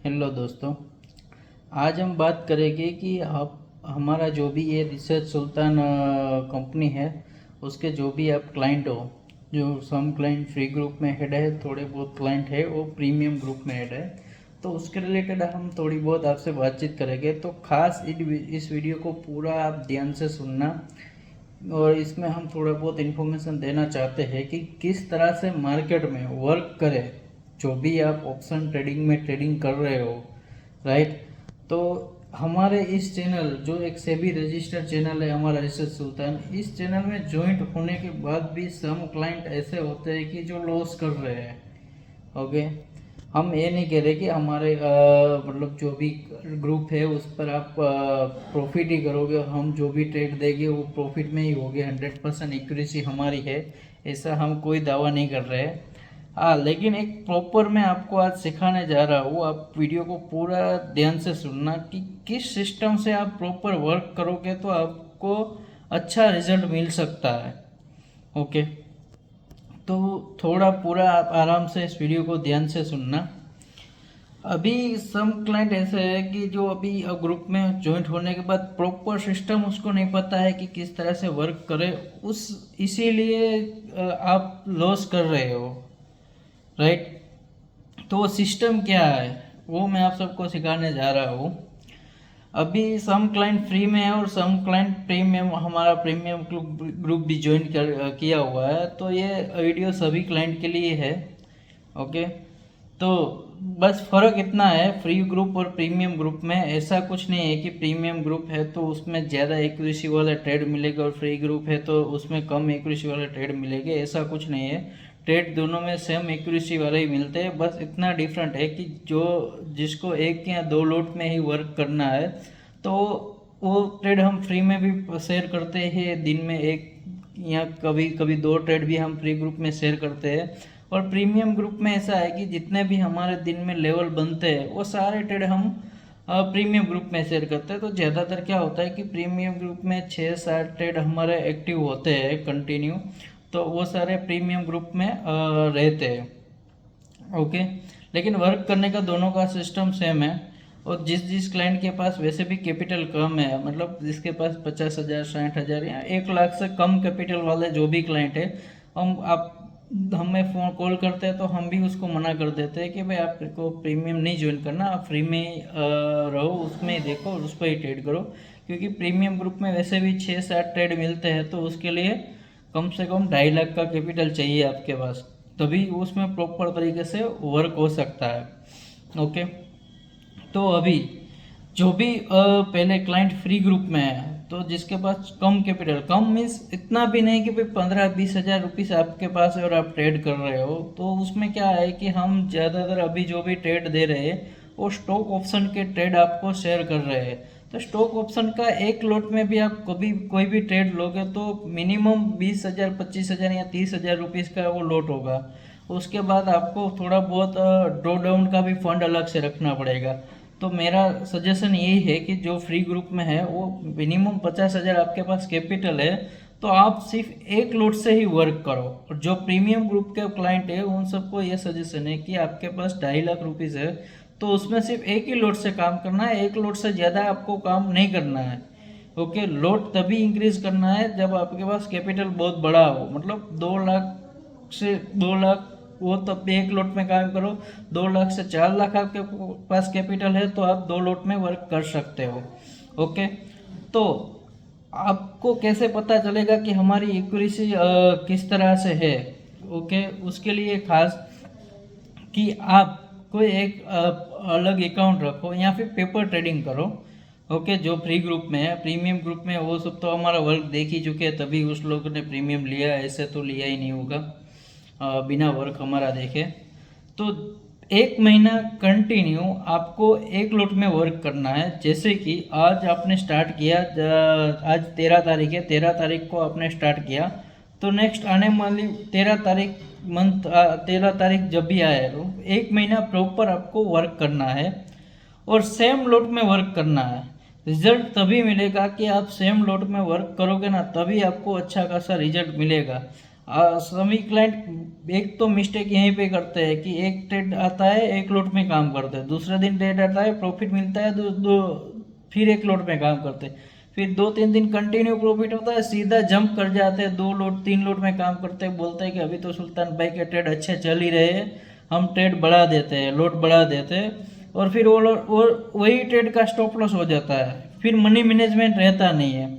Hello दोस्तों। आज हम बात करेंगे कि आप हमारा जो भी ये रिसर्च सुल्तान कंपनी है उसके जो भी आप क्लाइंट हो, जो सम क्लाइंट फ्री ग्रुप में हेड है, थोड़े बहुत क्लाइंट है वो प्रीमियम ग्रुप में हेड है, तो उसके रिलेटेड हम थोड़ी बहुत आपसे बातचीत करेंगे। तो खास इस वीडियो को पूरा आप ध्यान से सुनना, और इसमें हम थोड़ा बहुत इन्फॉर्मेशन देना चाहते हैं कि किस तरह से मार्केट में वर्क करे जो भी आप ऑप्शन ट्रेडिंग में ट्रेडिंग कर रहे हो, राइट। तो हमारे इस चैनल, जो एक सेबी रजिस्टर्ड चैनल है हमारा रिसर्च सुल्तान, इस चैनल में ज्वाइंट होने के बाद भी सम क्लाइंट ऐसे होते हैं कि जो लॉस कर रहे हैं। ओके, हम ये नहीं कह रहे कि हमारे मतलब जो भी ग्रुप है उस पर आप प्रॉफिट ही करोगे, हम जो भी ट्रेड देंगे वो प्रॉफिट में ही होगे, 100% एक्यूरेसी हमारी है, ऐसा हम कोई दावा नहीं कर रहे हैं। हाँ, लेकिन एक प्रॉपर मैं आपको आज सिखाने जा रहा हूँ, आप वीडियो को पूरा ध्यान से सुनना कि किस सिस्टम से आप प्रॉपर वर्क करोगे तो आपको अच्छा रिजल्ट मिल सकता है। ओके, तो थोड़ा पूरा आप आराम से इस वीडियो को ध्यान से सुनना। अभी सम क्लाइंट ऐसे है कि जो अभी ग्रुप में ज्वाइंट होने के बाद प्रॉपर सिस्टम उसको नहीं पता है कि किस तरह से वर्क करे, उस इसीलिए आप लॉस कर रहे हो, राइट। तो वो सिस्टम क्या है वो मैं आप सबको सिखाने जा रहा हूँ। अभी सम क्लाइंट फ्री में है और सम क्लाइंट प्रीमियम, हमारा प्रीमियम ग्रुप भी ज्वाइन किया हुआ है, तो ये वीडियो सभी क्लाइंट के लिए है। ओके, तो बस फ़र्क इतना है फ्री ग्रुप और प्रीमियम ग्रुप में, ऐसा कुछ नहीं है कि प्रीमियम ग्रुप है तो उसमें ज़्यादा एक्यूरेसी वाला ट्रेड मिलेगा और फ्री ग्रुप है तो उसमें कम एक्यूरेसी वाला ट्रेड मिलेगा, ऐसा कुछ नहीं है। ट्रेड दोनों में सेम एक्यूरेसी वाले ही मिलते हैं, बस इतना डिफरेंट है कि जो जिसको एक या दो लोट में ही वर्क करना है तो वो ट्रेड हम फ्री में भी शेयर करते हैं, दिन में एक या कभी कभी दो ट्रेड भी हम फ्री ग्रुप में शेयर करते हैं। और प्रीमियम ग्रुप में ऐसा है कि जितने भी हमारे दिन में लेवल बनते हैं वो सारे ट्रेड हम प्रीमियम ग्रुप में शेयर करते हैं। तो ज़्यादातर क्या होता है कि प्रीमियम ग्रुप में 6-7 ट्रेड हमारे एक्टिव होते हैं कंटिन्यू, तो वो सारे प्रीमियम ग्रुप में रहते हैं। ओके, लेकिन वर्क करने का दोनों का सिस्टम सेम है। और जिस जिस क्लाइंट के पास वैसे भी कैपिटल कम है, मतलब जिसके पास 50,000, 60,000 या 1 लाख से कम कैपिटल वाले जो भी क्लाइंट है, हम आप हमें फ़ोन कॉल करते हैं तो हम भी उसको मना कर देते हैं कि भाई आपको प्रीमियम नहीं ज्वाइन करना, आप फ्री में ही रहो, उसमें ही देखो और उस पर ही ट्रेड करो। क्योंकि प्रीमियम ग्रुप में वैसे भी 6-7 ट्रेड मिलते हैं, तो उसके लिए कम से कम 2.5 लाख का कैपिटल चाहिए आपके पास, तभी उसमें प्रॉपर तरीके से वर्क हो सकता है। ओके, तो अभी जो भी पहले क्लाइंट फ्री ग्रुप में है, तो जिसके पास कम कैपिटल, कम मीन्स इतना भी नहीं कि भाई 15-20 हज़ार रुपीज़ आपके पास है और आप ट्रेड कर रहे हो, तो उसमें क्या है कि हम ज़्यादातर अभी जो भी ट्रेड दे रहे हैं वो स्टॉक ऑप्शन के ट्रेड आपको शेयर कर रहे हैं। तो स्टॉक ऑप्शन का एक लॉट में भी आप कभी कोई भी ट्रेड लोगे तो मिनिमम 20,000, 25,000 या 30,000 रुपीज़ का वो लॉट होगा। उसके बाद आपको थोड़ा बहुत ड्रॉ डाउन का भी फंड अलग से रखना पड़ेगा। तो मेरा सजेशन यही है कि जो फ्री ग्रुप में है वो मिनिमम 50,000 आपके पास कैपिटल है तो आप सिर्फ एक लोट से ही वर्क करो। और जो प्रीमियम ग्रुप के क्लाइंट है उन सबको ये सजेशन है कि आपके पास 2.5 लाख रुपीज़ है तो उसमें सिर्फ एक ही लोट से काम करना है, एक लोट से ज़्यादा आपको काम नहीं करना है। ओके, लोट तभी इंक्रीज करना है जब आपके पास कैपिटल बहुत बड़ा हो, मतलब 2 लाख से 2 लाख, वो तब भी एक लोट में काम करो। 2 लाख से 4 लाख आपके पास कैपिटल है तो आप 2 लोट में वर्क कर सकते हो। ओके, तो आपको कैसे पता चलेगा कि हमारी एक्यूरेसी किस तरह से है? ओके, उसके लिए खास कि आप कोई एक अलग अकाउंट रखो या फिर पेपर ट्रेडिंग करो। ओके, जो फ्री ग्रुप में है, प्रीमियम ग्रुप में वो सब तो हमारा वर्क देख ही चुके हैं तभी उस लोगों ने प्रीमियम लिया, ऐसे तो लिया ही नहीं होगा बिना वर्क हमारा देखे। तो 1 महीना कंटिन्यू आपको एक लोट में वर्क करना है। जैसे कि आज आपने स्टार्ट किया, आज 13 तारीख है, 13 तारीख को आपने स्टार्ट किया, तो नेक्स्ट आने वाली 13 तारीख, मंथ 13 तारीख जब भी आए तो 1 महीना प्रॉपर आपको वर्क करना है और सेम लोट में वर्क करना है। रिजल्ट तभी मिलेगा कि आप सेम लोट में वर्क करोगे ना, तभी आपको अच्छा खासा रिजल्ट मिलेगा। सभी क्लाइंट एक तो मिस्टेक यहीं पे करते हैं कि एक ट्रेड आता है एक लोट में काम करते हैं, दूसरे दिन ट्रेड आता है प्रॉफिट मिलता है फिर एक लोट में काम करते हैं, फिर 2-3 दिन कंटिन्यू प्रॉफिट होता है, सीधा जंप कर जाते हैं 2 लोट 3 लोट में काम करते हैं, बोलते हैं कि अभी तो सुल्तान भाई के ट्रेड अच्छे चल ही रहे हैं, हम ट्रेड बढ़ा देते हैं, लोट बढ़ा देते हैं, और फिर वो वही ट्रेड का स्टॉप लॉस हो जाता है, फिर मनी मैनेजमेंट रहता नहीं है,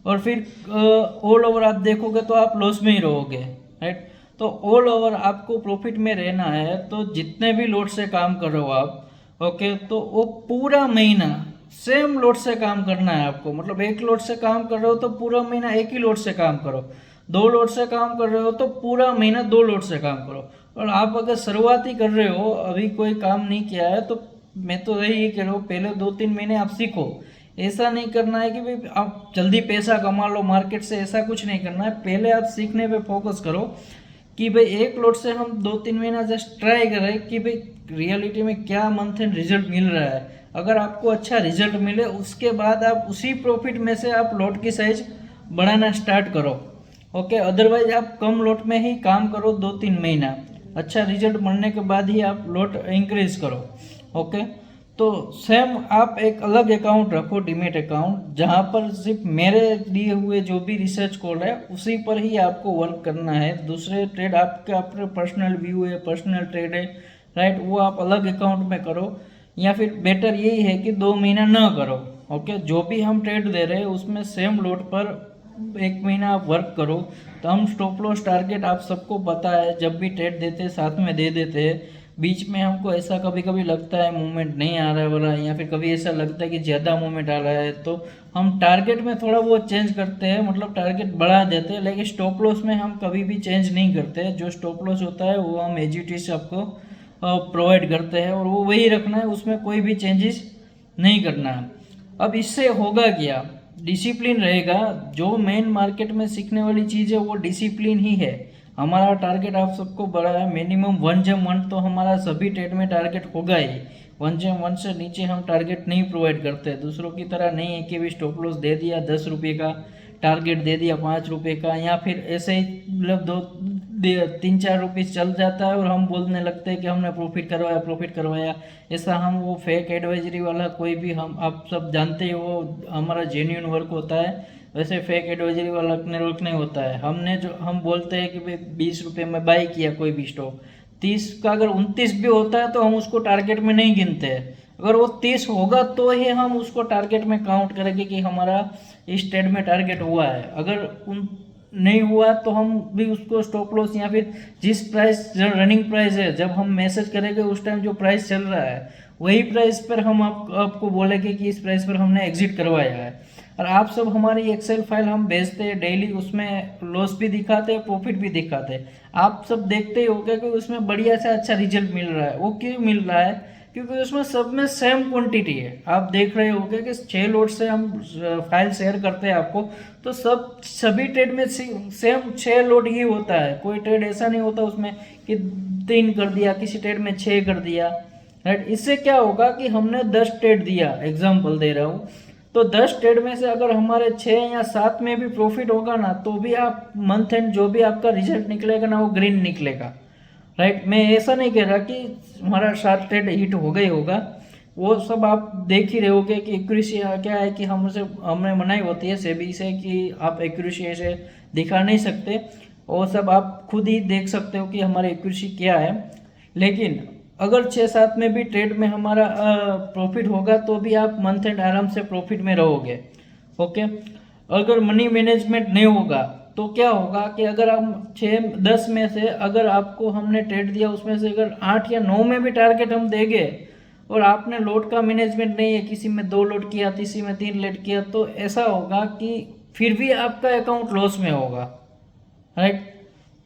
और फिर ऑल ओवर आप देखोगे तो आप लॉस में ही रहोगे, राइट। तो ऑल ओवर आपको प्रॉफिट में रहना है तो जितने भी लोड से काम कर रहे हो आप, ओके, तो वो पूरा महीना सेम लोड से काम करना है आपको। मतलब एक लोड से काम कर रहे हो तो पूरा महीना एक ही लोड से काम करो, 2 लोड से काम कर रहे हो तो पूरा महीना 2 लोड से काम करो। और आप अगर शुरुआत ही कर रहे हो, अभी कोई काम नहीं किया है, तो मैं तो यही कह रहा हूँ पहले 2-3 महीने आप सीखो। ऐसा नहीं करना है कि भाई आप जल्दी पैसा कमा लो मार्केट से, ऐसा कुछ नहीं करना है। पहले आप सीखने पे फोकस करो कि भाई एक लोड से हम 2-3 महीना जस्ट ट्राई करें कि भाई रियलिटी में क्या मंथ एंड रिजल्ट मिल रहा है। अगर आपको अच्छा रिजल्ट मिले उसके बाद आप उसी प्रॉफिट में से आप लोट की साइज बढ़ाना स्टार्ट करो, ओके। अदरवाइज आप कम लोट में ही काम करो 2-3 महीना, अच्छा रिजल्ट मिलने के बाद ही आप लोट इंक्रीज करो, ओके। तो सेम आप एक अलग अकाउंट रखो, डीमेट अकाउंट, जहाँ पर सिर्फ मेरे दिए हुए जो भी रिसर्च कोड है उसी पर ही आपको वर्क करना है। दूसरे ट्रेड आपके अपने पर्सनल व्यू है, पर्सनल ट्रेड है, राइट, वो आप अलग अकाउंट में करो, या फिर बेटर यही है कि 2 महीना ना करो, ओके। जो भी हम ट्रेड दे रहे हैं उसमें सेम लोड पर 1 महीना आप वर्क करो। तो हम स्टॉप लॉस टारगेट आप सबको पता है, जब भी ट्रेड देते हैं साथ में दे देते हैं। बीच में हमको ऐसा कभी कभी लगता है मूवमेंट नहीं आ रहा है वाला, या फिर कभी ऐसा लगता है कि ज़्यादा मूवमेंट आ रहा है, तो हम टारगेट में थोड़ा बहुत चेंज करते हैं, मतलब टारगेट बढ़ा देते हैं, लेकिन स्टॉप लॉस में हम कभी भी चेंज नहीं करते। जो स्टॉप लॉस होता है वो हम एज इट इज आपको प्रोवाइड करते हैं, और वो वही रखना है, उसमें कोई भी चेंजेस नहीं करना है। अब इससे होगा क्या, डिसिप्लिन रहेगा। जो मेन मार्केट में सीखने वाली चीज़ है वो डिसिप्लिन ही है। हमारा टारगेट आप सबको बड़ा है, मिनिमम 1 तो हमारा सभी ट्रेड में टारगेट होगा ही। 1 से नीचे हम टारगेट नहीं प्रोवाइड करते, दूसरों की तरह नहीं है कि भी स्टॉप लॉस दे दिया 10 रुपये का, टारगेट दे दिया 5 रुपये का, या फिर ऐसे ही मतलब 3-4 रुपीज़ चल जाता है और हम बोलने लगते हैं कि हमने प्रॉफिट करवाया। ऐसा हम वो फेक एडवाइजरी वाला कोई भी, हम आप सब जानते ही वो हमारा जेन्युइन वर्क होता है, वैसे फेक एडवाइजरी वाला वर्क नहीं होता है। हमने जो हम बोलते हैं कि भाई 20 रुपये में बाई किया कोई भी स्टॉक, 30 का अगर 29 भी होता है तो हम उसको टारगेट में नहीं गिनते हैं। अगर वो 30 होगा तो ही हम उसको टारगेट में काउंट करेंगे कि हमारा इस ट्रेड में टारगेट हुआ है। अगर उन नहीं हुआ तो हम भी उसको स्टॉप लॉस, या फिर जिस प्राइस जो रनिंग प्राइस है, जब हम मैसेज करेंगे उस टाइम जो प्राइस चल रहा है वही प्राइस पर हम आपको बोलेंगे कि इस प्राइस पर हमने एग्जिट करवाया है। और आप सब हमारी एक्सेल फाइल हम भेजते हैं डेली, उसमें लॉस भी दिखाते हैं प्रॉफिट भी दिखाते हैं। आप सब देखते ही होंगे कि उसमें बढ़िया से अच्छा रिजल्ट मिल रहा है। वो क्यों मिल रहा है, क्योंकि उसमें सब में सेम क्वांटिटी है। आप देख रहे होंगे कि 6 लोड से हम फाइल शेयर करते हैं आपको, तो सभी ट्रेड में सेम 6 लोड ही होता है। कोई ट्रेड ऐसा नहीं होता उसमें कि 3 कर दिया, किसी ट्रेड में 6 कर दिया, राइट। इससे क्या होगा कि हमने 10 ट्रेड दिया, एग्जाम्पल दे रहा हूँ, तो 10 ट्रेड में से अगर हमारे 6 या 7 में भी प्रॉफिट होगा ना, तो भी आप मंथ एंड जो भी आपका रिजल्ट निकलेगा ना वो ग्रीन निकलेगा, राइट। मैं ऐसा नहीं कह रहा कि हमारा 7 ट्रेड हिट हो गई होगा, वो सब आप देख ही रहे होगे कि एक्यूरेसी क्या है, कि हमने मनाही होती है सेबी से कि आप एक्यूरेसी ऐसे दिखा नहीं सकते। वो सब आप खुद ही देख सकते हो कि हमारी एक्यूरेसी क्या है। लेकिन अगर 6-7 में भी ट्रेड में हमारा प्रॉफिट होगा तो भी आप मंथ एंड आराम से प्रॉफिट में रहोगे, ओके। अगर मनी मैनेजमेंट नहीं होगा तो क्या होगा कि अगर हम 6-10 में से अगर आपको हमने ट्रेड दिया उसमें से अगर 8 या 9 में भी टारगेट हम देंगे और आपने लोड का मैनेजमेंट नहीं है, किसी में 2 लोड किया, किसी में 3 लोड किया, तो ऐसा होगा कि फिर भी आपका अकाउंट लॉस में होगा, राइट।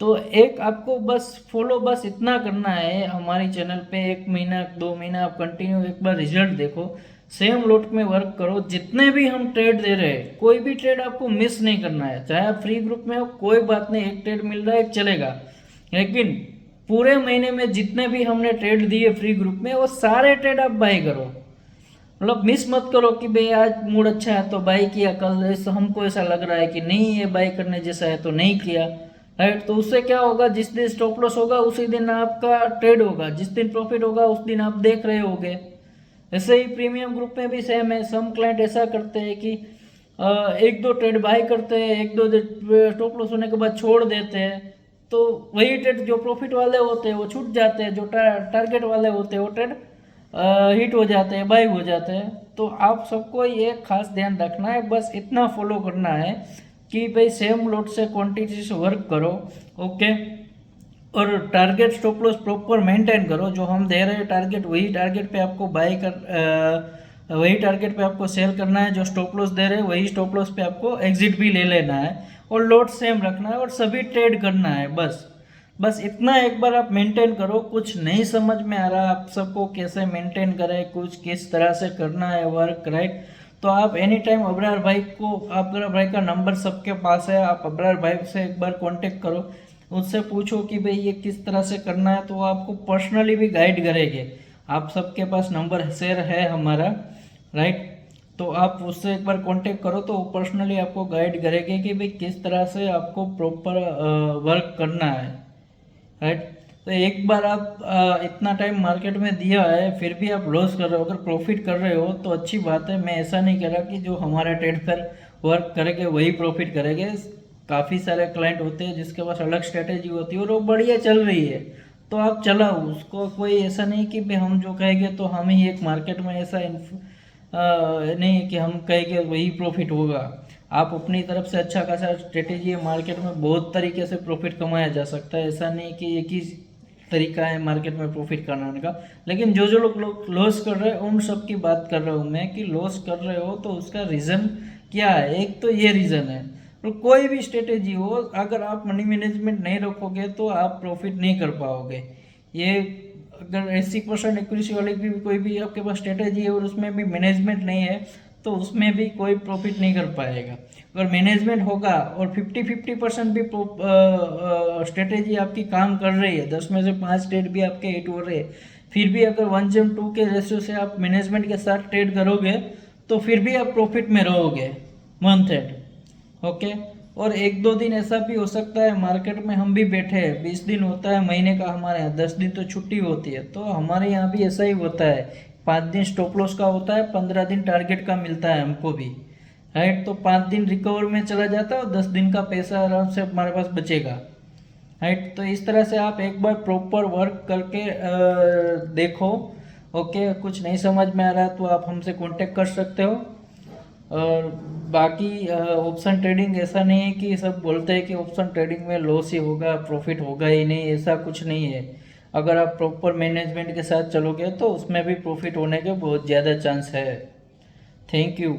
तो एक आपको बस फॉलो बस इतना करना है हमारी चैनल पे, 1 महीना 2 महीना आप कंटिन्यू एक बार रिजल्ट देखो, सेम लोट में वर्क करो। जितने भी हम ट्रेड दे रहे हैं कोई भी ट्रेड आपको मिस नहीं करना है, चाहे आप फ्री ग्रुप में हो कोई बात नहीं, एक ट्रेड मिल रहा है एक चलेगा, लेकिन पूरे महीने में जितने भी हमने ट्रेड दिए फ्री ग्रुप में वो सारे ट्रेड आप बाय करो। मतलब मिस मत करो कि भाई आज मूड अच्छा है तो बाय किया, कल हमको ऐसा लग रहा है कि नहीं ये बाय करने जैसा है तो नहीं किया, राइट। तो उससे क्या होगा, जिस दिन स्टॉप लॉस होगा उसी दिन आपका ट्रेड होगा, जिस दिन प्रॉफिट होगा उस दिन आप देख रहे होगे। ऐसे ही प्रीमियम ग्रुप में भी सेम है। सम क्लाइंट ऐसा करते हैं कि एक दो ट्रेड बाय करते हैं, एक दो स्टॉप लॉस होने के बाद छोड़ देते हैं, तो वही ट्रेड जो प्रॉफिट वाले होते हैं वो छूट जाते हैं, जो टारगेट वाले होते हैं वो ट्रेड हिट हो जाते हैं, बाय हो जाते हैं। तो आप सबको ये खास ध्यान रखना है, बस इतना फॉलो करना है कि भाई सेम लॉट से क्वांटिटी से वर्क करो, ओके। और target stop loss proper maintain करो, जो हम दे रहे हैं टारगेट वही टारगेट पे आपको वही टारगेट पे आपको सेल करना है, जो स्टॉप लॉस दे रहे हैं वही स्टॉप लॉस पे आपको एग्जिट भी ले लेना है, और लॉट सेम रखना है और सभी ट्रेड करना है। बस इतना एक बार आप मेंटेन करो। कुछ नहीं समझ में आ रहा आप सबको कैसे मेंटेन करें, कुछ किस तरह से करना है वर्क, राइट, तो आप एनी टाइम अबरार भाई को, अबरार भाई का नंबर सबके पास है, आप अबरार भाई से एक बार कांटेक्ट करो, उससे पूछो कि भाई ये किस तरह से करना है, तो वो आपको पर्सनली भी गाइड करेंगे। आप सबके पास नंबर शेयर है हमारा, राइट, तो आप उससे एक बार कांटेक्ट करो तो वो पर्सनली आपको गाइड करेंगे कि भाई किस तरह से आपको प्रॉपर वर्क करना है, राइट। तो एक बार आप इतना टाइम मार्केट में दिया है फिर भी आप लॉस कर रहे हो, अगर प्रॉफिट कर रहे हो तो अच्छी बात है। मैं ऐसा नहीं कह रहा कि जो हमारा ट्रेड पर वर्क करेंगे वही प्रॉफिट करेंगे। काफ़ी सारे क्लाइंट होते हैं जिसके पास अलग स्ट्रेटेजी होती है और वो बढ़िया चल रही है, तो आप चलाओ उसको। कोई ऐसा नहीं कि भाई हम जो कहेंगे तो हम ही एक मार्केट में ऐसा नहीं कि हम कहेंगे वही प्रॉफिट होगा। आप अपनी तरफ से अच्छा खासा स्ट्रेटेजी है, मार्केट में बहुत तरीके से प्रॉफिट कमाया जा सकता है, ऐसा नहीं कि एक ही तरीका है मार्केट में प्रॉफिट करने का। लेकिन जो जो लोग लॉस कर रहे हैं उन सब की बात कर रहा हूँ मैं, कि लॉस कर रहे हो तो उसका रीज़न क्या है। एक तो ये रीज़न है, और कोई भी स्ट्रेटेजी हो, अगर आप मनी मैनेजमेंट नहीं रखोगे तो आप प्रॉफिट नहीं कर पाओगे। ये अगर 80% एक्यूरेसी वाली भी कोई भी आपके पास स्ट्रेटेजी है और उसमें भी मैनेजमेंट नहीं है तो उसमें भी कोई प्रॉफिट नहीं कर पाएगा। अगर मैनेजमेंट होगा और 50-50% भी स्ट्रेटेजी आपकी काम कर रही है, 10 में से 5 ट्रेड भी आपके हिट हो रहे हैं, फिर भी अगर 1:2 के रेशियो से आप मैनेजमेंट के साथ ट्रेड करोगे तो फिर भी आप प्रॉफिट में रहोगे मंथ एंड, ओके। और एक दो दिन ऐसा भी हो सकता है मार्केट में हम भी बैठे हैं, 20 दिन होता है महीने का, हमारे यहाँ 10 दिन तो छुट्टी होती है, तो हमारे यहाँ भी ऐसा ही होता है। 5 दिन स्टॉप लॉस का होता है, 15 दिन टारगेट का मिलता है हमको भी, राइट। तो 5 दिन रिकवर में चला जाता है और 10 दिन का पैसा आराम से हमारे पास बचेगा, राइट। तो इस तरह से आप एक बार प्रॉपर वर्क करके देखो, ओके। कुछ नहीं समझ में आ रहा तो आप हमसे कांटेक्ट कर सकते हो। और बाकी ऑप्शन ट्रेडिंग ऐसा नहीं है कि सब बोलते हैं कि ऑप्शन ट्रेडिंग में लॉस ही होगा, प्रॉफिट होगा ही नहीं, ऐसा कुछ नहीं है। अगर आप प्रॉपर मैनेजमेंट के साथ चलोगे तो उसमें भी प्रॉफिट होने के बहुत ज़्यादा चांस है। Thank you.